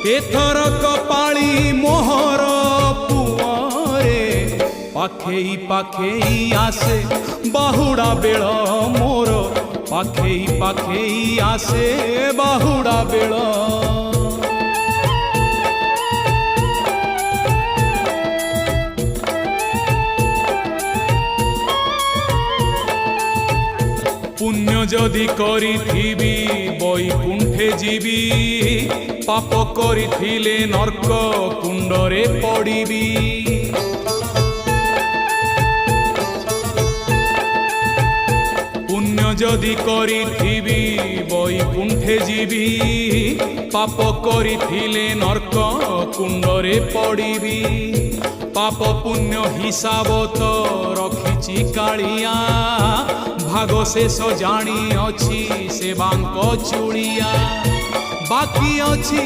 एथरक पाली मोहर पुआरे पाखेई पाखेई आसे बाहुड़ा बेल मोर पाखेई पाखेई आसे बाहुड़ा बेल पुण्य जदि करिथिबी बैकुंठे जीवी पाप करिथिले नर्क कुंडरे पड़िबी पुण्य जदि करिथिबी बैकुंठे जीवी पाप करिथिले नर्क कुंडरे पड़िबी पाप पुण्य हिसाब तो रखिछि कालिया भाग शेष जानी अछि सेवांक चूड़िया बाकी अछि